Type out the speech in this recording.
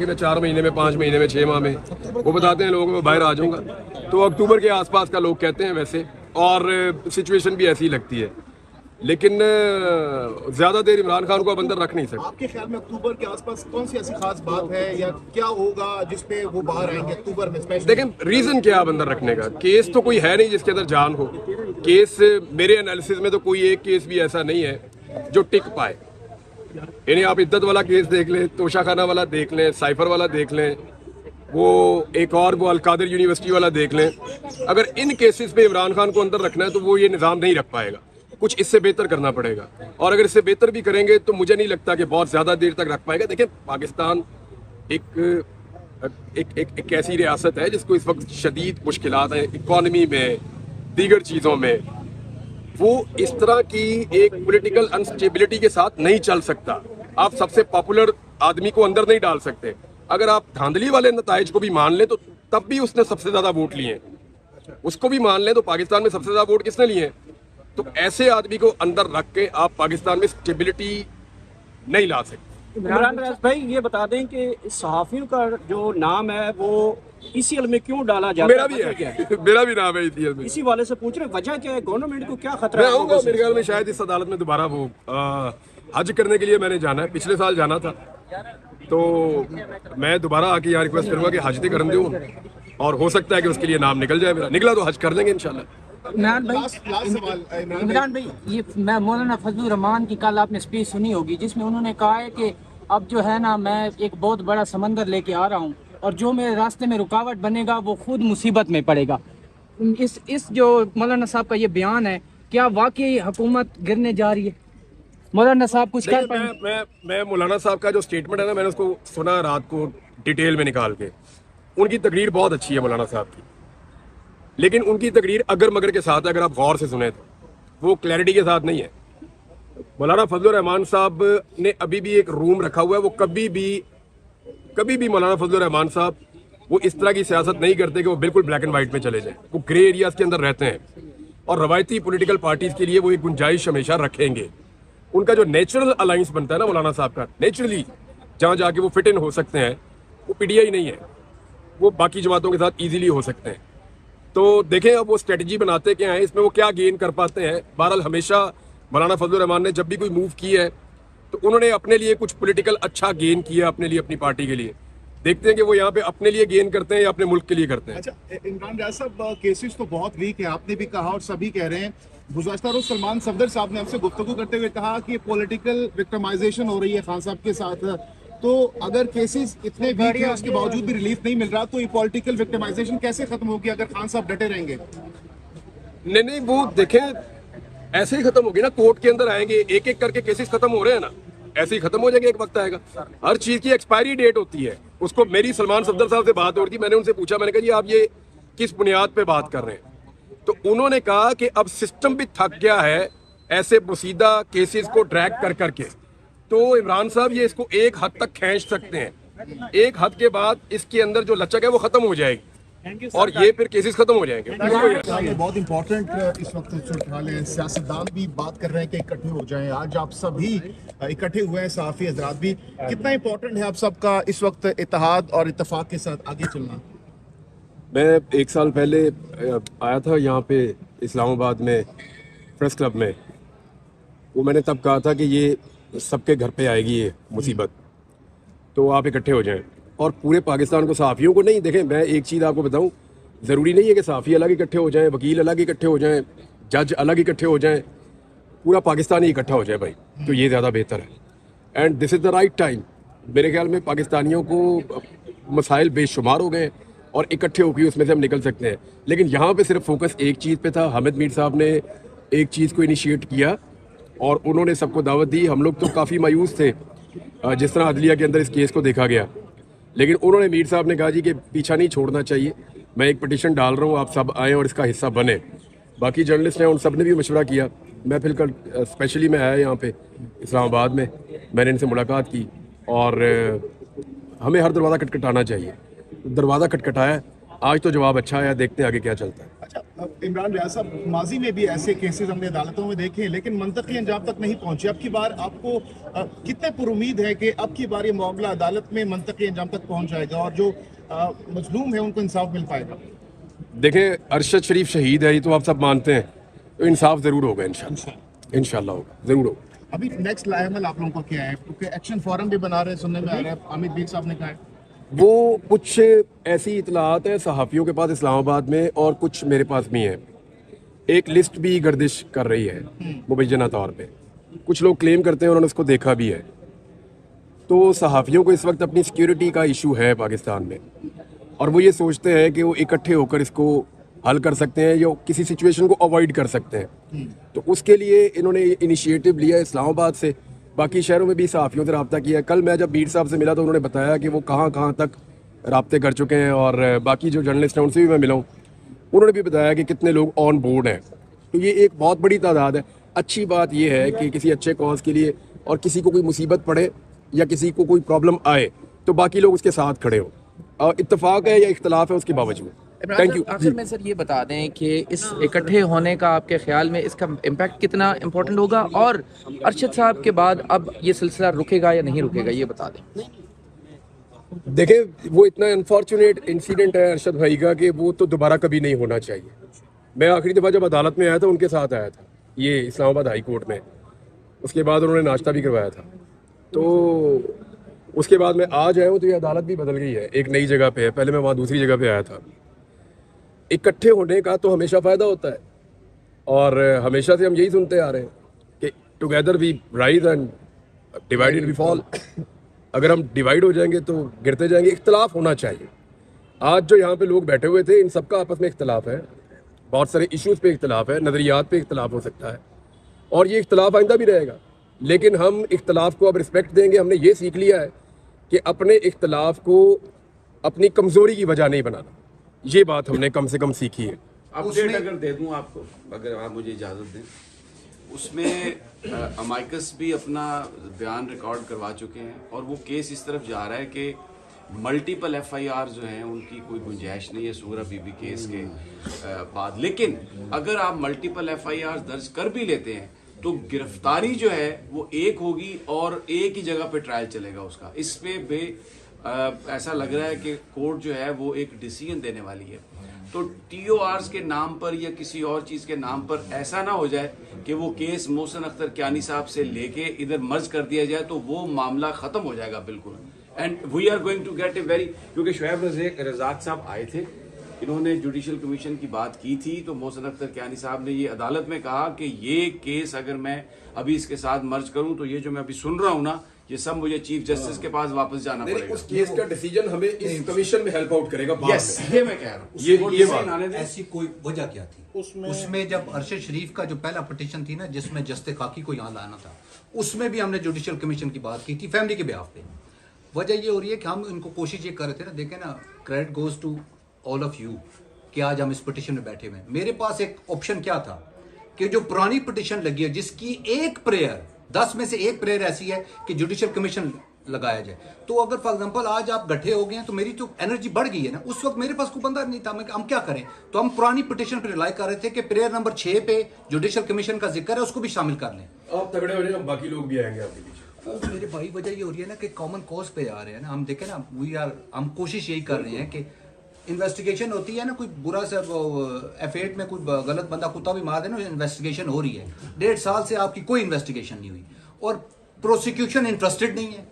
कि मैं 4 महीने में, 5 महीने में, 6 माह में, वो बताते हैं लोगों को मैं बाहर आ जाऊंगा। तो अक्टूबर के आसपास का लोग कहते हैं वैसे, और सिचुएशन भी ऐसी ही लगती है। लेकिन ज्यादा देर इमरान खान को अब अंदर रख नहीं सकते। आपके ख्याल में अक्टूबर के आसपास कौन सी ऐसी खास बात है या क्या होगा जिसपे वो बाहर आएंगे अक्टूबर में स्पेशली? देखें, रीजन क्या है अब अंदर रखने का? केस तो कोई है नहीं जिसके अंदर जान हो। केस मेरे एनालिसिस में तो कोई एक केस भी ऐसा नहीं है जो टिक पाए। यानी आप इद्दत वाला केस देख लें, तोशाखाना वाला देख लें, साइफर वाला देख लें, वो एक और वो अलकादिर यूनिवर्सिटी वाला देख लें। अगर इन केसेस पे इमरान खान को अंदर रखना है तो वो ये निज़ाम नहीं रख पाएगा, कुछ इससे बेहतर करना पड़ेगा। और अगर इससे बेहतर भी करेंगे तो मुझे नहीं लगता कि बहुत ज़्यादा देर तक रख पाएगा। देखिए, पाकिस्तान एक ऐसी रियासत है जिसको इस वक्त शदीद मुश्किलात हैं, इकॉनमी में, दीगर चीज़ों में। वो इस तरह की एक पॉलिटिकल अनस्टेबिलिटी के साथ नहीं चल सकता। आप सबसे पॉपुलर आदमी को अंदर नहीं डाल सकते। अगर आप धांधली वाले नताइज को भी मान लें तो तब भी उसने सबसे ज़्यादा वोट लिए हैं। उसको भी मान लें तो पाकिस्तान में सबसे ज़्यादा वोट किसने लिए हैं? तो ऐसे आदमी को अंदर रख के आप पाकिस्तान में स्टेबिलिटी नहीं ला सकते। इमरान रियाज भाई, ये बता दें कि सहाफियों का जो नाम है वो ECL में क्यों डाला जाता मेरा भी है, मेरा भी नाम है ECL में। इसी वाले से पूछ रहे हैं वजह क्या है, गवर्नमेंट को क्या खतरा मैं है? आऊँगा मेरे ख्याल में शायद इस अदालत में दोबारा वो हज करने के लिए मैंने जाना है। पिछले साल जाना था तो मैं दोबारा आके यहाँ रिक्वेस्ट करूँगा कि हज कर दूँ, और हो सकता है कि उसके लिए नाम निकल जाए मेरा। निकला तो हज कर लेंगे इंशाल्लाह। इमरान भाई, ये मैं मौलाना फजलुर रहमान की कल आपने स्पीच सुनी होगी जिसमें उन्होंने कहा है कि अब जो है ना, मैं एक बहुत बड़ा समंदर लेके आ रहा हूँ और जो मेरे रास्ते में रुकावट बनेगा वो खुद मुसीबत में पड़ेगा। इस जो मौलाना साहब का ये बयान है, क्या वाकई हुकूमत गिरने जा रही है? मौलाना साहब कुछ कर पाए? मैं मौलाना साहब का जो स्टेटमेंट है ना, मैंने उसको सुना रात को डिटेल में निकाल के। उनकी तकरीर बहुत अच्छी है मौलाना साहब की, लेकिन उनकी तकरीर अगर मगर के साथ है। अगर आप गौर से सुने तो वो क्लैरिटी के साथ नहीं है। मौलाना फजलुर रहमान साहब ने अभी भी एक रूम रखा हुआ है। वो कभी भी मौलाना फजलुर रहमान साहब वो इस तरह की सियासत नहीं करते कि वो बिल्कुल ब्लैक एंड वाइट में चले जाएं। वो ग्रे एरियाज के अंदर रहते हैं और रवायती पॉलिटिकल पार्टीज के लिए वो एक गुंजाइश हमेशा रखेंगे। उनका जो नेचुरल अलायंस बनता है ना मौलाना साहब का, नेचुरली जहाँ जाके वो फिट इन हो सकते हैं, वो PTI नहीं है। वो बाकी जमातों के साथ ईजिली हो सकते हैं। तो देखें अब वो स्ट्रेटजी बनाते क्या हैं, इसमें वो क्या गेन कर पाते हैं। बहरहाल हमेशा मौलाना फजलुर रहमान ने जब भी कोई मूव की है तो उन्होंने अपने लिए कुछ पॉलिटिकल अच्छा गेन किया, अपने लिए, अपनी पार्टी के लिए। देखते हैं कि वो यहाँ पे अपने लिए गेन करते हैं या अपने मुल्क के लिए करते हैं। अच्छा, इमरान रियाज साहब, केसेस तो बहुत वीक है, आपने भी कहा और सभी कह रहे हैं। गुज़श्ता रोज सलमान सफदर साहब ने हमसे गुफ्तगू करते हुए कहा कि पॉलिटिकल विक्टिमाइजेशन हो रही है खान साहब के साथ। तो अगर केसेस इतने वीक है उसके बावजूद भी रिलीफ नहीं मिल रहा, तो ये पॉलिटिकल विक्टिमाइजेशन कैसे खत्म होगी अगर खान साहब डटे रहेंगे? नहीं, वो देखें ऐसे ही खत्म होगी ना। कोर्ट के अंदर आएंगे, एक एक करके केसेस खत्म हो रहे हैं ना, ऐसे ही खत्म हो जाएंगे। एक वक्त आएगा, हर चीज की एक्सपायरी डेट होती है। उसको मेरी सलमान सफदर साहब से बात हो रही थी, मैंने उनसे पूछा, मैंने कहा जी आप ये किस बुनियाद पे बात कर रहे हैं? तो उन्होंने कहा कि अब सिस्टम भी थक गया है ऐसे बोसीदा केसेस को ड्रैग कर करके। तो इमरान साहब ये इसको एक हद तक खींच सकते हैं। एक हद के बाद इसके अंदर जो लचक है वो खत्म हो जाएगी और ये फिर केसेस खत्म हो जाएंगे। ये बहुत इंपॉर्टेंट इस वक्त सूरत-ए-हाल है। सियासतदान भी बात कर रहे हैं कि इकट्ठे हो जाएं। आज आप सभी इकट्ठे हुए हैं, सहाफ़ी हज़रात भी। कितना इंपॉर्टेंट है आप सबका इस वक्त इत्तेहाद और इत्तेफाक के साथ आगे चलना? मैं 1 साल पहले आया था यहाँ पे इस्लामाबाद में प्रेस क्लब में। वो मैंने तब कहा था कि ये सबके घर पे आएगी ये मुसीबत, तो आप इकट्ठे हो जाएं। और पूरे पाकिस्तान को, सहाफ़ियों को नहीं। देखें, मैं एक चीज़ आपको बताऊं, ज़रूरी नहीं है कि सहाफ़ी अलग इकट्ठे हो जाएं, वकील अलग इकट्ठे हो जाएं, जज अलग इकट्ठे हो जाएं। पूरा पाकिस्तान ही इकट्ठा हो जाए भाई, तो ये ज़्यादा बेहतर है। And this is the right time. मेरे ख्याल में पाकिस्तानियों को मसाइल बेशुमार हो गए और इकट्ठे होकर उसमें से हम निकल सकते हैं। लेकिन यहाँ पे सिर्फ फोकस एक चीज़ पे था। हामिद मीर साहब ने एक चीज़ को इनिशिएट किया और उन्होंने सबको दावत दी। हम लोग तो काफ़ी मायूस थे जिस तरह अदलिया के अंदर इस केस को देखा गया, लेकिन उन्होंने, मीर साहब ने कहा जी कि पीछा नहीं छोड़ना चाहिए, मैं एक पटिशन डाल रहा हूँ, आप सब आएँ और इसका हिस्सा बने। बाकी जर्नलिस्ट हैं, उन सब ने भी मशवरा किया। मैं फिर कल स्पेशली मैं आया यहाँ पे इस्लामाबाद में, मैंने इनसे मुलाकात की और हमें हर दरवाज़ा खटखटाना चाहिए। दरवाज़ा खटखटाया, आज तो जवाब अच्छा आया, देखते हैं आगे क्या चलता है। अच्छा, इमरान रियाज साहब, माजी में भी ऐसे केसेस हमने अदालतों में देखे हैं, लेकिन मंतकी अंजाम तक नहीं पहुंचे। अब की बार आपको कितने पुरुमीद है कि अब की बार ये मामला अदालत में मंतकी अंजाम तक पहुंच जाएगा और जो मजलूम है उनको इंसाफ मिल पाएगा? देखें, अरशद शरीफ शहीद है, ये तो आप सब मानते हैं, तो इंसाफ ज़रूर होगा इंशाल्लाह होगा, ज़रूर होगा। अभी नेक्स्ट लाएमल आप लोगों को क्या है? क्योंकि एक्शन फोरम भी बना रहे हैं, सुनने में आ रहा है, हामिद बीर साहब ने कहा है। वो कुछ ऐसी इतलात है सहाफ़ियों के पास इस्लामाबाद में, और कुछ मेरे पास भी है। एक लिस्ट भी गर्दिश कर रही है मुबैना तौर पे, कुछ लोग क्लेम करते हैं उन्होंने उसको देखा भी है। तो सहाफ़ियों को इस वक्त अपनी सिक्योरिटी का इशू है पाकिस्तान में, और वो ये सोचते हैं कि वो इकट्ठे होकर इसको हल कर सकते हैं या किसी सिचुएशन को अवॉइड कर सकते हैं। तो उसके लिए इन्होंने इनिशिएटिव लिया इस्लामाबाद से, बाकी शहरों में भी सहाफ़ियों से रब्ता किया। कल मैं जब बीर साहब से मिला तो उन्होंने बताया कि वो कहाँ कहाँ तक रब्ते कर चुके हैं, और बाकी जो जर्नलिस्ट हैं उनसे भी मैं मिला हूँ, उन्होंने भी बताया कि कितने लोग ऑन बोर्ड हैं। तो ये एक बहुत बड़ी तादाद है। अच्छी बात यह है कि किसी अच्छे कॉज के लिए, और किसी को कोई मुसीबत पड़े या किसी को कोई प्रॉब्लम आए तो बाकी लोग उसके साथ खड़े हों, और इत्तेफाक है या इख्तलाफ है उसके बावजूद। Thank you. आखिर में सर ये बता दें कि इस इकट्ठे होने का आपके ख्याल में इसका इम्पैक्ट कितना इम्पोर्टेंट होगा, और अरशद साहब के बाद अब ये सिलसिला रुकेगा या नहीं रुकेगा, ये बता दें। देखें, वो इतना अनफॉर्चुनेट इंसिडेंट है अरशद भाई का कि वो तो दोबारा कभी नहीं होना चाहिए। मैं आखिरी दफ़ा जब अदालत में आया था उनके साथ आया था, ये इस्लामाबाद हाई कोर्ट में, उसके बाद उन्होंने नाश्ता भी करवाया था। तो उसके बाद मैं आज आया हूँ तो ये अदालत भी बदल गई है, एक नई जगह पे है। पहले मैं वहाँ दूसरी जगह पे आया था। इकट्ठे होने का तो हमेशा फ़ायदा होता है, और हमेशा से हम यही सुनते आ रहे हैं कि together we rise and divided we fall. अगर हम डिवाइड हो जाएंगे तो गिरते जाएंगे। इख्तलाफ होना चाहिए। आज जो यहाँ पे लोग बैठे हुए थे, इन सबका आपस में इख्तलाफ है, बहुत सारे इश्यूज़ पे इख्तलाफ है, नज़रियात पे इख्तलाफ हो सकता है, और ये इख्तलाफ आइंदा भी रहेगा। लेकिन हम इख्तलाफ को अब रिस्पेक्ट देंगे। हमने ये सीख लिया है कि अपने इख्तलाफ को अपनी कमज़ोरी की वजह नहीं बनाना। ये बात हमने कम से कम सीखी है। अपडेट अगर दे दूं आपको, अगर आप मुझे इजाज़त दें, उसमें अमाइकस भी अपना बयान रिकॉर्ड करवा चुके हैं, और वो केस इस तरफ जा रहा है कि मल्टीपल FIR जो हैं उनकी कोई गुंजाइश नहीं है सूरा बीबी केस के बाद। लेकिन अगर आप मल्टीपल FIR दर्ज कर भी लेते हैं तो गिरफ्तारी जो है वो एक होगी और एक ही जगह पे ट्रायल चलेगा उसका। इस पे ऐसा लग रहा है कि कोर्ट जो है वो एक डिसीजन देने वाली है। तो TORs के नाम पर या किसी और चीज़ के नाम पर ऐसा ना हो जाए कि वो केस मोहसिन अख्तर कियानी साहब से लेके इधर मर्ज कर दिया जाए, तो वो मामला ख़त्म हो जाएगा बिल्कुल। And we are going to get a very, क्योंकि शुएब रज़ाक साहब आए थे, इन्होंने जुडिशल कमीशन की बात की थी, तो मोहसिन अख्तर कियानी साहब ने ये अदालत में कहा कि ये केस अगर मैं अभी इसके साथ मर्ज करूं तो ये जो मैं अभी सुन रहा हूं ना, ये सब मुझे चीफ जस्टिस के पास वापस जाना पड़ेगा। उस केस का डिसीजन हमें इस कमीशन में हेल्प आउट करेगा। यस, ये मैं कह रहा हूँ। ये बात ऐसी कोई वजह क्या थी उसमें जब अरशद शरीफ का जो पहला पिटीशन थी ना, जिसमें जस्ते खाकी को यहाँ लाना था, उसमें भी हमने जुडिशल कमीशन की बात की थी फैमिली के बिहाफ पे। वजह ये हो रही है कि हम इनको कोशिश ये कर रहे थे ना, देखें ना, credit goes to all of you कि आज हम इस पिटीशन में बैठे हुए हैं। मेरे पास एक ऑप्शन क्या था कि जो पुरानी पिटीशन लगी है जिसकी एक प्रेयर 10 में से एक प्रेयर ऐसी है कि जुडिशल कमीशन लगाया जाए, तो अगर फॉर एग्जांपल आज आप गठे हो गए हैं तो मेरी तो एनर्जी बढ़ गई है ना। उस वक्त मेरे पास कोई बंदा नहीं था, हम क्या करें, तो हम पुरानी पिटीशन पर रिलाई कर रहे थे कि प्रेयर नंबर 6 पे जुडिशल कमीशन का जिक्र है, उसको भी शामिल कर लें। आप तगड़े हो जाए, बाकी लोग भी आएंगे आपके पीछे। मेरे भाई वजह ये हो रही है ना कि कॉमन कॉज पे आ रहे हैं ना, हम देखें ना, हम कोशिश यही कर रहे हैं कि इन्वेस्टिगेशन होती है ना, कोई बुरा सा F8 में कोई गलत बंदा कुत्ता भी मार देना, इन्वेस्टिगेशन हो रही है। 1.5 साल से आपकी कोई इन्वेस्टिगेशन नहीं हुई और प्रोसिक्यूशन इंटरेस्टेड नहीं है।